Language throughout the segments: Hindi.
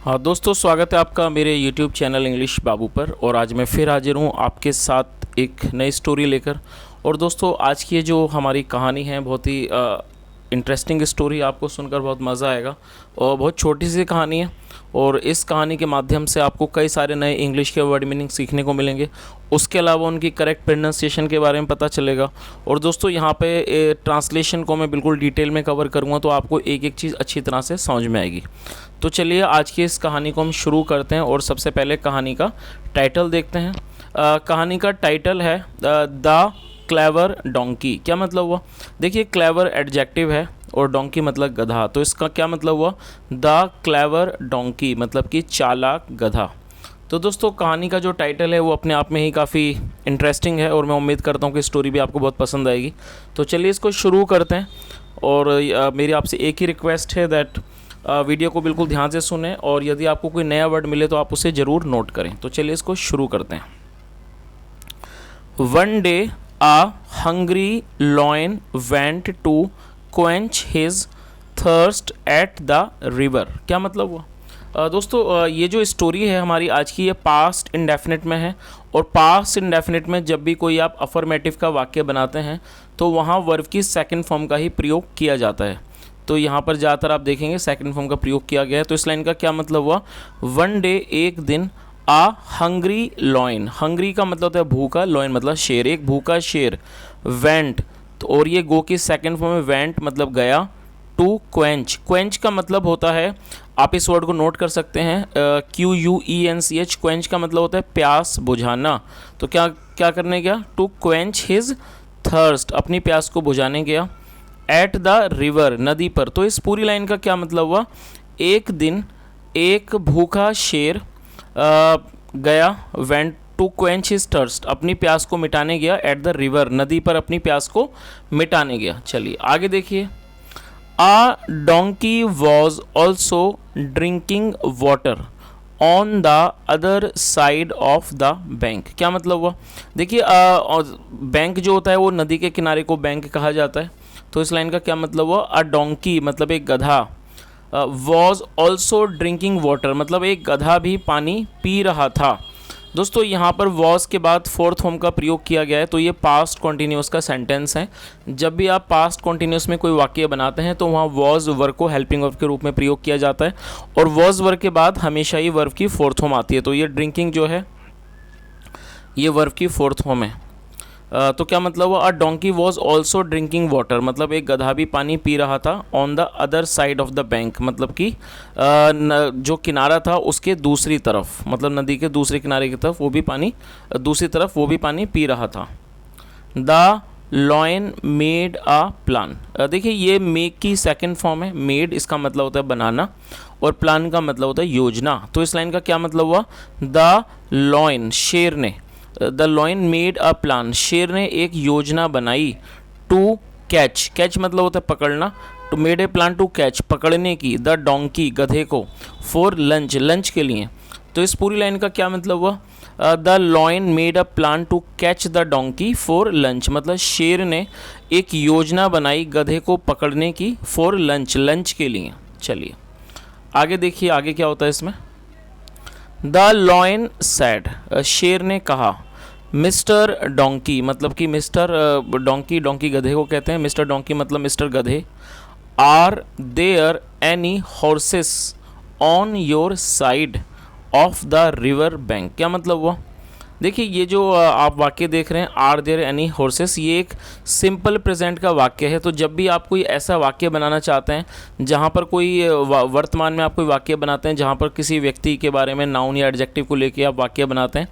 हाँ दोस्तों, स्वागत है आपका मेरे YouTube चैनल इंग्लिश बाबू पर। और आज मैं फिर हाजिर हूँ आपके साथ एक नई स्टोरी लेकर। और दोस्तों, आज की ये जो हमारी कहानी है बहुत ही इंटरेस्टिंग स्टोरी, आपको सुनकर बहुत मज़ा आएगा। और बहुत छोटी सी कहानी है और इस कहानी के माध्यम से आपको कई सारे नए इंग्लिश के वर्ड मीनिंग सीखने को मिलेंगे। उसके अलावा उनकी करेक्ट प्रोनाउंसिएशन के बारे में पता चलेगा। और दोस्तों, यहाँ पे ट्रांसलेशन को मैं बिल्कुल डिटेल में कवर करूँगा, तो आपको एक एक चीज़ अच्छी तरह से समझ में आएगी। तो चलिए आज की इस कहानी को हम शुरू करते हैं और सबसे पहले कहानी का टाइटल देखते हैं। कहानी का टाइटल है द क्लेवर डोंकी। क्या मतलब हुआ? देखिए, क्लेवर एडजेक्टिव है और डोंकी मतलब गधा, तो इसका क्या मतलब हुआ? द क्लेवर डोंकी मतलब कि चालाक गधा। तो दोस्तों, कहानी का जो टाइटल है वो अपने आप में ही काफ़ी इंटरेस्टिंग है और मैं उम्मीद करता हूँ कि स्टोरी भी आपको बहुत पसंद आएगी। तो चलिए इसको शुरू करते हैं। और मेरी आपसे एक ही रिक्वेस्ट है दैट वीडियो को बिल्कुल ध्यान से सुने और यदि आपको कोई नया वर्ड मिले तो आप उसे ज़रूर नोट करें। तो चलिए इसको शुरू करते हैं। One day a hungry lion went to quench his thirst at the river। क्या मतलब हुआ? दोस्तों, ये जो स्टोरी है हमारी आज की, ये पास्ट इंडेफिनिट में है। और पास्ट इंडेफिनिट में जब भी कोई आप अफर्मेटिव का वाक्य बनाते हैं तो वहाँ वर्ब की सेकंड फॉर्म का ही प्रयोग किया जाता है। तो यहाँ पर ज़्यादातर आप देखेंगे सेकंड फॉर्म का प्रयोग किया गया है। तो इस लाइन का क्या मतलब हुआ? वन डे एक दिन, आ हंग्री लॉइन, हंग्री का मतलब होता है भूखा, लॉइन मतलब शेर, एक भूखा शेर। वेंट, तो और ये गो की सेकंड फॉर्म में वेंट मतलब गया। टू क्वेंच, क्वेंच का मतलब होता है, आप इस वर्ड को नोट कर सकते हैं, QUENCH। क्वेंच का मतलब होता है प्यास बुझाना। तो क्या क्या करने गया? टू क्वेंच हिज थर्स्ट, अपनी प्यास को बुझाने गया। एट द रिवर, नदी पर। तो इस पूरी लाइन का क्या मतलब हुआ? एक दिन एक भूखा शेर गया, went to quench his thirst, अपनी प्यास को मिटाने गया। एट द रिवर, नदी पर अपनी प्यास को मिटाने गया। चलिए आगे देखिए। A donkey was also drinking water on the other side of the bank. क्या मतलब हुआ? देखिए, बैंक जो होता है वो नदी के किनारे को बैंक कहा जाता है। तो इस लाइन का क्या मतलब हुआ? अ डोंकी मतलब एक गधा, वॉज ऑल्सो ड्रिंकिंग वाटर मतलब एक गधा भी पानी पी रहा था। दोस्तों, यहाँ पर वॉज के बाद फोर्थ फॉर्म का प्रयोग किया गया है। तो ये पास्ट कॉन्टिन्यूस का सेंटेंस है। जब भी आप पास्ट कॉन्टिन्यूस में कोई वाक्य बनाते हैं तो वहाँ वॉज वर्ब को हेल्पिंग वर्ब के रूप में प्रयोग किया जाता है। और वॉज वर्ब के बाद हमेशा ही वर्ब की फोर्थ फॉर्म आती है। तो ये ड्रिंकिंग जो है ये वर्ब की फोर्थ फॉर्म है। तो क्या मतलब हुआ? अ donkey was also drinking water मतलब एक गधा भी पानी पी रहा था। On the other side of the bank मतलब कि जो किनारा था उसके दूसरी तरफ, मतलब नदी के दूसरे किनारे की तरफ वो भी पानी, दूसरी तरफ वो भी पानी पी रहा था। The lion made a plan. देखिए, ये मेक की सेकंड फॉर्म है। मेड इसका मतलब होता है बनाना और प्लान का मतलब होता है योजना। तो इस लाइन का क्या मतलब हुआ? द लॉयन, शेर ने, the lion made a plan, शेर ने एक योजना बनाई। टू कैच, कैच मतलब होता है पकड़ना। To made a plan to catch, पकड़ने की। द डोंकी, गधे को। फॉर लंच, लंच के लिए। तो इस पूरी लाइन का क्या मतलब हुआ? The lion made a plan to catch the donkey for lunch मतलब शेर ने एक योजना बनाई गधे को पकड़ने की, फॉर लंच, लंच के लिए। चलिए आगे देखिए, आगे क्या होता है इसमें। द लॉयन सैड, शेर ने कहा। मिस्टर डोंकी मतलब कि मिस्टर डोंकी, डोंकी गधे को कहते हैं। मिस्टर डोंकी मतलब मिस्टर गधे। Are there any horses on your side of the river bank. क्या मतलब हुआ? देखिए, ये जो आप वाक्य देख रहे हैं, आर देयर एनी हॉर्सेस, ये एक सिंपल प्रेजेंट का वाक्य है। तो जब भी आप कोई ऐसा वाक्य बनाना चाहते हैं जहाँ पर कोई वर्तमान में आप कोई वाक्य बनाते हैं जहाँ पर किसी व्यक्ति के बारे में नाउन या एडजेक्टिव को लेके आप वाक्य बनाते हैं,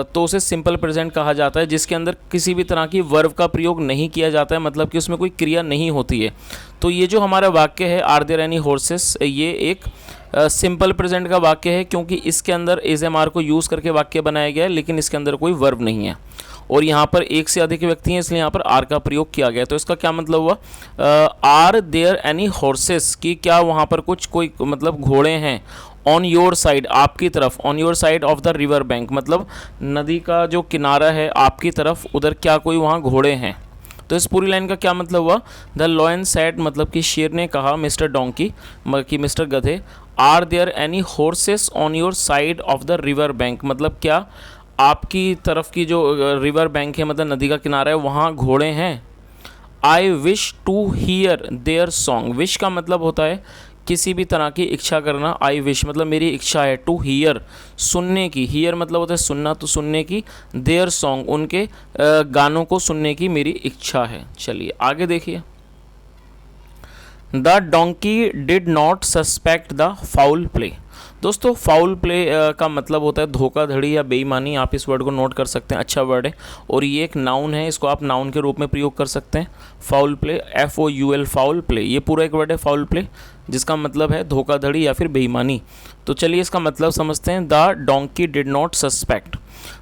तो उसे सिंपल प्रेजेंट कहा जाता है, जिसके अंदर किसी भी तरह की वर्ब का प्रयोग नहीं किया जाता है, मतलब कि उसमें कोई क्रिया नहीं होती है। तो ये जो हमारा वाक्य है आर देयर एनी हॉर्सेस, ये एक सिंपल प्रेजेंट का वाक्य है क्योंकि इसके अंदर इज एम आर को यूज़ करके वाक्य बनाया गया है, लेकिन इसके अंदर कोई वर्ब नहीं है। और यहाँ पर एक से अधिक व्यक्ति हैं इसलिए यहाँ पर आर का प्रयोग किया गया। तो इसका क्या मतलब हुआ? आर देयर एनी हॉर्सेस, कि क्या वहाँ पर कुछ कोई मतलब घोड़े हैं। ऑन योर साइड, आपकी तरफ। On your side of the river bank मतलब नदी का जो किनारा है आपकी तरफ, उधर क्या कोई वहाँ घोड़े हैं। तो इस पूरी लाइन का क्या मतलब हुआ? द लॉयन सेड, मतलब कि शेर ने कहा मिस्टर डोंकी, कि मिस्टर गधे, are there any horses on your side of the river bank, मतलब क्या आपकी तरफ की जो रिवर बैंक है, मतलब नदी का किनारा है, वहाँ घोड़े हैं? I wish to hear their song, wish का मतलब होता है किसी भी तरह की इच्छा करना, आई विश मतलब मेरी इच्छा है, टू हीयर सुनने की, हीयर मतलब होता है सुनना, तो सुनने की, देयर सॉन्ग उनके गानों को सुनने की मेरी इच्छा है। चलिए आगे देखिए। The donkey did not suspect the foul play. दोस्तों फाउल प्ले का मतलब होता है धोखाधड़ी या बेईमानी, आप इस वर्ड को नोट कर सकते हैं, अच्छा वर्ड है और ये एक नाउन है, इसको आप नाउन के रूप में प्रयोग कर सकते हैं। Foul play, FOUL foul play, ये पूरा एक वर्ड है फाउल प्ले, जिसका मतलब है धोखाधड़ी या फिर बेईमानी। तो चलिए इसका मतलब समझते हैं। The donkey did not suspect.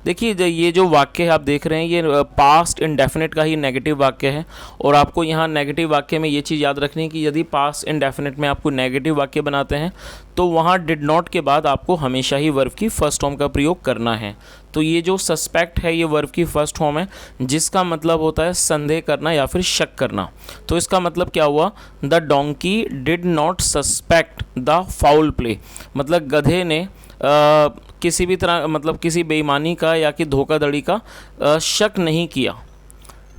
देखिए ये जो वाक्य है आप देख रहे हैं, ये पास्ट इंडेफिनिट का ही नेगेटिव वाक्य है और आपको यहाँ नेगेटिव वाक्य में ये चीज़ याद रखनी है कि यदि पास्ट इंडेफिनिट में आपको नेगेटिव वाक्य बनाते हैं तो वहाँ डिड नॉट के बाद आपको हमेशा ही वर्ब की फर्स्ट फॉर्म का प्रयोग करना है। तो ये जो सस्पेक्ट है ये वर्ब की फर्स्ट फॉर्म है, जिसका मतलब होता है संदेह करना या फिर शक करना। तो इसका मतलब क्या हुआ? The donkey did not suspect the foul play, मतलब गधे ने किसी भी तरह मतलब किसी बेईमानी का या कि धोखाधड़ी का शक नहीं किया।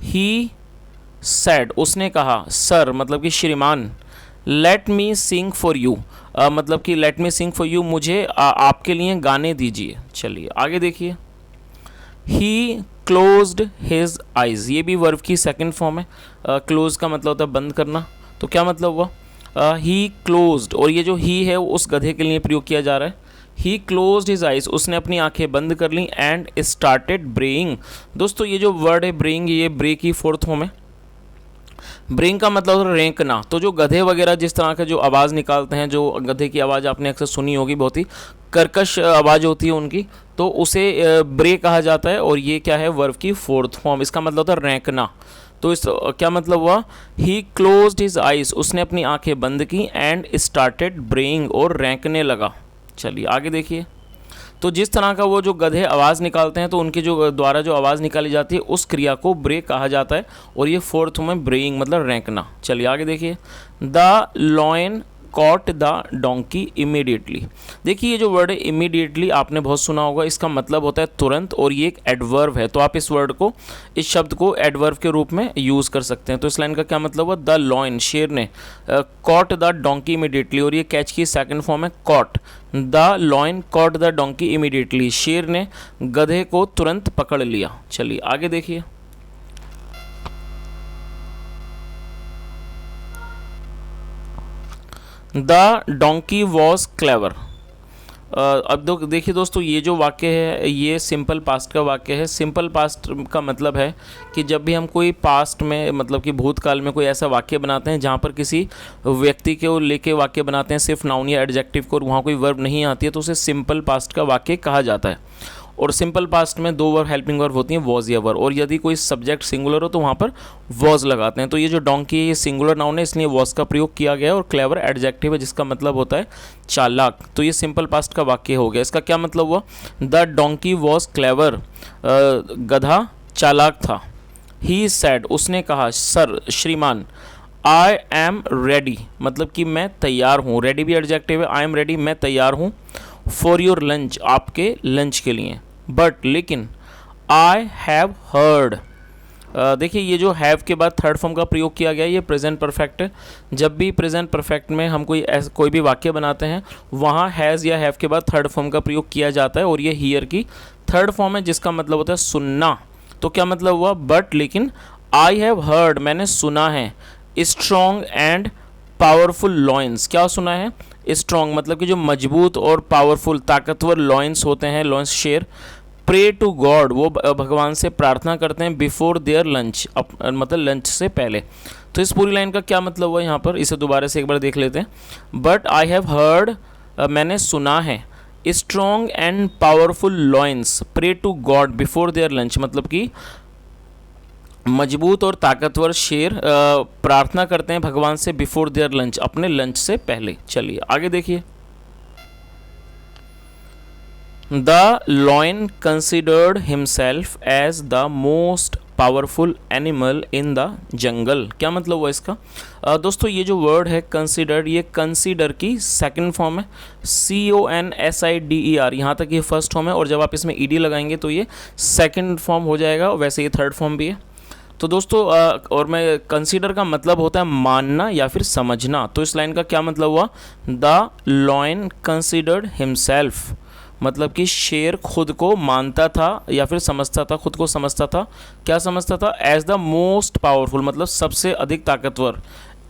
ही सैड, उसने कहा, सर मतलब कि श्रीमान, let me sing for you, मतलब कि let me sing for you, मुझे आपके लिए गाने दीजिए। चलिए आगे देखिए। ही क्लोज्ड हिज आइज़, ये भी वर्ब की सेकंड फॉर्म है। क्लोज का मतलब होता है बंद करना, तो क्या मतलब हुआ? ही क्लोज्ड, और ये जो ही है वो उस गधे के लिए प्रयोग किया जा रहा है। ही क्लोज्ड हिज आइज, उसने अपनी आंखें बंद कर ली, एंड स्टार्टेड ब्रेइंग। दोस्तों ये जो वर्ड है ब्रेइंग, ये ब्रे की फोर्थ फॉर्म है। ब्रेइंग का मतलब होता है रेंकना। तो जो गधे वगैरह जिस तरह का जो आवाज़ निकालते हैं, जो गधे की आवाज़ आपने अक्सर सुनी होगी, बहुत ही कर्कश आवाज़ होती है उनकी, तो उसे ब्रे कहा जाता है और ये क्या है? वर्ब की फोर्थ फॉर्म, इसका मतलब होता है रेंकना। तो इस क्या मतलब हुआ? ही क्लोज्ड हिज आइज, उसने अपनी आंखें बंद की, एंड स्टार्टेड ब्रेइंग, और रेंकने लगा। चलिए आगे देखिए। तो जिस तरह का वो जो गधे आवाज़ निकालते हैं तो उनके जो द्वारा जो आवाज़ निकाली जाती है उस क्रिया को ब्रे कहा जाता है और ये फोर्थ में ब्रेइंग मतलब रेंकना। चलिए आगे देखिए। The lion caught the donkey immediately. देखिए ये जो वर्ड है इमीडिएटली आपने बहुत सुना होगा, इसका मतलब होता है तुरंत और ये एक एडवर्ब है। तो आप इस वर्ड को, इस शब्द को एडवर्ब के रूप में यूज़ कर सकते हैं। तो इस लाइन का क्या मतलब हुआ? द लॉयन, शेर ने, कॉट द डोंकी इमीडिएटली, और ये कैच की सेकंड फॉर्म है caught. The lion caught the donkey immediately, शेर ने गधे को तुरंत पकड़ लिया। चलिए आगे देखिए। The donkey was clever. अब देखिए दोस्तों, ये जो वाक्य है ये सिंपल पास्ट का वाक्य है। सिंपल पास्ट का मतलब है कि जब भी हम कोई पास्ट में मतलब कि भूतकाल में कोई ऐसा वाक्य बनाते हैं जहाँ पर किसी व्यक्ति को लेके वाक्य बनाते हैं, सिर्फ नाउन या एडजेक्टिव को, और वहाँ कोई वर्ब नहीं आती है, तो उसे सिंपल पास्ट का वाक्य कहा जाता है। और सिंपल पास्ट में दो वर्ब हेल्पिंग वर्ब होती हैं, वॉज या वर, और यदि कोई सब्जेक्ट सिंगुलर हो तो वहाँ पर वॉज लगाते हैं। तो ये जो डोंकी है ये सिंगुलर नाउन है, इसलिए वॉज का प्रयोग किया गया है, और क्लेवर एडजेक्टिव है जिसका मतलब होता है चालाक। तो ये सिंपल पास्ट का वाक्य हो गया। इसका क्या मतलब हुआ? द डोंकी वॉज क्लेवर, गधा चालाक था। ही सैड, उसने कहा, सर श्रीमान, आई एम रेडी, मतलब कि मैं तैयार हूँ। रेडी भी एडजेक्टिव है, आई एम रेडी, मैं तैयार हूँ। फॉर योर लंच, आपके लंच के लिए। बट लेकिन, आई हैव हर्ड, देखिए ये जो हैव के बाद थर्ड फॉर्म का प्रयोग किया गया है, ये प्रेजेंट परफेक्ट है। जब भी प्रेजेंट परफेक्ट में हम कोई भी वाक्य बनाते हैं वहाँ हैज़ या हैव के बाद थर्ड फॉर्म का प्रयोग किया जाता है, और ये हियर की थर्ड फॉर्म है जिसका मतलब होता है सुनना। तो क्या मतलब हुआ? बट लेकिन, आई हैव हर्ड, मैंने सुना है, स्ट्रॉन्ग एंड पावरफुल लॉइंस, क्या सुना है? स्ट्रॉन्ग मतलब कि जो मजबूत और पावरफुल ताकतवर लॉइंस होते हैं, लॉइंस शेर, प्रे टू गॉड, वो भगवान से प्रार्थना करते हैं, बिफोर देयर लंच, मतलब लंच से पहले। तो इस पूरी लाइन का क्या मतलब हुआ यहाँ पर? इसे दोबारा से एक बार देख लेते हैं। बट आई हैव हर्ड, मैंने सुना है, strong and powerful lions pray to God before their lunch, मतलब कि मजबूत और ताकतवर शेर प्रार्थना करते हैं भगवान से बिफोर देयर लंच, अपने लंच से पहले। चलिए आगे देखिए। The lion considered himself as the most powerful animal in the jungle. क्या मतलब हुआ इसका? दोस्तों ये जो वर्ड है कंसीडर, ये कंसीडर की सेकंड फॉर्म है, CONSIDER, यहाँ तक ये फर्स्ट फॉर्म है, और जब आप इसमें ED लगाएंगे तो ये सेकंड फॉर्म हो जाएगा, वैसे ये थर्ड फॉर्म भी है। तो दोस्तों और मैं कंसीडर का मतलब होता है मानना या फिर समझना। तो इस लाइन का क्या मतलब हुआ? द लॉयन कंसीडर्ड हिमसेल्फ, मतलब कि शेर खुद को मानता था या फिर समझता था, खुद को समझता था। क्या समझता था? एज द मोस्ट पावरफुल, मतलब सबसे अधिक ताकतवर,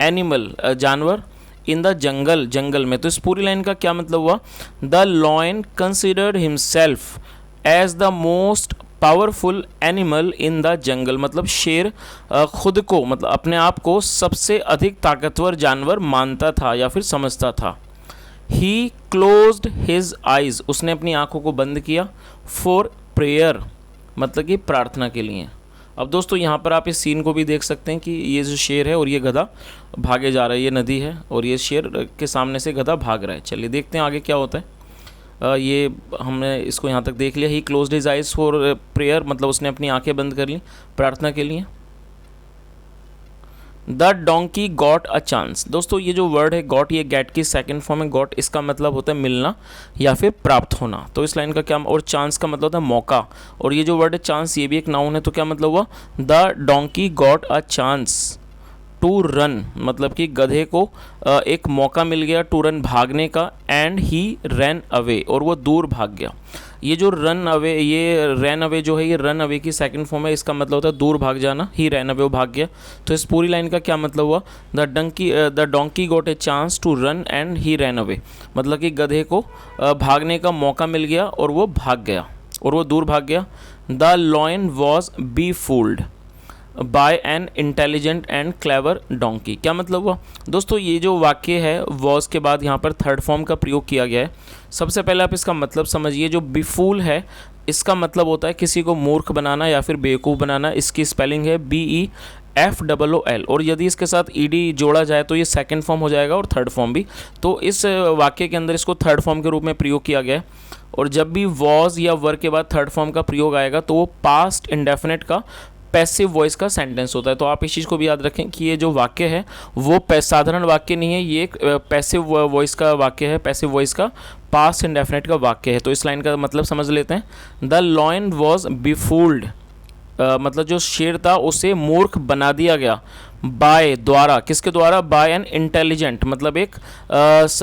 एनिमल जानवर, इन द जंगल, जंगल में। तो इस पूरी लाइन का क्या मतलब हुआ? The lion considered himself as the most powerful animal in the jungle, मतलब शेर खुद को, मतलब अपने आप को सबसे अधिक ताकतवर जानवर मानता था या फिर समझता था। ही क्लोज्ड हिज आइज, उसने अपनी आंखों को बंद किया। फॉर प्रेयर, मतलब कि प्रार्थना के लिए। अब दोस्तों यहाँ पर आप इस सीन को भी देख सकते हैं कि ये जो शेर है और ये गधा भागे जा रहा है, ये नदी है और ये शेर के सामने से गधा भाग रहा है। चलिए देखते हैं आगे क्या होता है। ये हमने इसको यहाँ तक देख लिया। He closed his eyes for prayer, मतलब उसने अपनी आंखें बंद कर ली प्रार्थना के लिए। The donkey got a chance, दोस्तों ये जो वर्ड है गॉट, ये गेट की सेकंड फॉर्म है गॉट, इसका मतलब होता है मिलना या फिर प्राप्त होना। तो इस लाइन का क्या, और चांस का मतलब होता है मौका, और ये जो वर्ड है चांस ये भी एक नाउन है। तो क्या मतलब हुआ? The donkey got a chance to run, मतलब कि गधे को एक मौका मिल गया टू रन, भागने का। एंड ही रन अवे, और वो दूर भाग गया। ये जो रन अवे, ये रन अवे जो है, ये रन अवे की सेकंड फॉर्म है, इसका मतलब होता है दूर भाग जाना। ही रन अवे, वो भाग गया। तो इस पूरी लाइन का क्या मतलब हुआ? The donkey got a chance to run and he run away, मतलब कि गधे को भागने का मौका मिल गया और वो भाग गया, और वो दूर भाग गया। The lion was B fooled bye an intelligent and clever donkey. क्या मतलब हुआ? दोस्तों ये जो वाक्य है वॉज के बाद यहाँ पर थर्ड फॉर्म का प्रयोग किया गया है। सबसे पहले आप इसका मतलब समझिए। जो बिफूल है इसका मतलब होता है किसी को मूर्ख बनाना या फिर बेवकूफ़ बनाना। इसकी स्पेलिंग है BEFOOL, और यदि इसके साथ ED जोड़ा जाए तो ये सेकंड फॉर्म हो जाएगा और थर्ड फॉर्म भी। तो इस वाक्य के अंदर इसको थर्ड फॉर्म के रूप में प्रयोग किया गया है। और जब भी वॉज या वर के बाद थर्ड फॉर्म का प्रयोग आएगा तो वो पास्ट इंडेफिनिट का पैसिव वॉइस का सेंटेंस होता है। तो आप इस चीज़ को भी याद रखें कि ये जो वाक्य है वो साधारण वाक्य नहीं है, ये एक पैसिव वॉइस का वाक्य है, पैसिव वॉइस का पास्ट इंडेफिनिट का वाक्य है। तो इस लाइन का मतलब समझ लेते हैं। द लॉयन वॉज बिफूल्ड, मतलब जो शेर था उसे मूर्ख बना दिया गया। बाय, द्वारा, किसके द्वारा? बाय एन इंटेलिजेंट, मतलब एक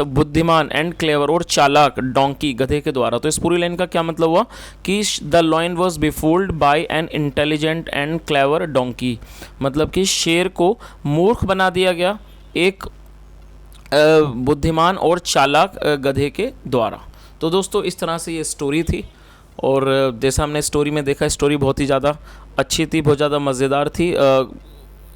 बुद्धिमान, एंड क्लेवर, और चालाक, डोंकी, गधे के द्वारा। तो इस पूरी लाइन का क्या मतलब हुआ कि the lion was befooled by an intelligent and clever donkey, मतलब कि शेर को मूर्ख बना दिया गया एक बुद्धिमान और चालाक गधे के द्वारा। तो दोस्तों इस तरह से ये स्टोरी थी, और जैसा हमने स्टोरी में देखा, स्टोरी बहुत ही ज़्यादा अच्छी थी, बहुत ज़्यादा मज़ेदार थी।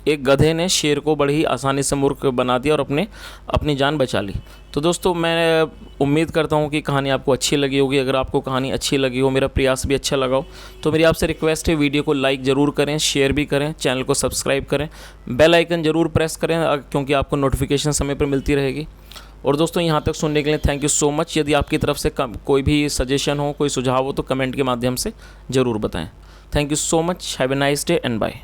एक गधे ने शेर को बड़ी ही आसानी से मूर्ख बना दिया और अपनी जान बचा ली। तो दोस्तों मैं उम्मीद करता हूँ कि कहानी आपको अच्छी लगी होगी। अगर आपको कहानी अच्छी लगी हो, मेरा प्रयास भी अच्छा लगा हो, तो मेरी आपसे रिक्वेस्ट है वीडियो को लाइक ज़रूर करें, शेयर भी करें, चैनल को सब्सक्राइब करें, बेल आइकन ज़रूर प्रेस करें क्योंकि आपको नोटिफिकेशन समय पर मिलती रहेगी। और दोस्तों यहाँ तक सुनने के लिए थैंक यू सो मच। यदि आपकी तरफ से कोई भी सजेशन हो, कोई सुझाव हो तो कमेंट के माध्यम से ज़रूर बताएं। Thank you so much. Have a nice day and bye.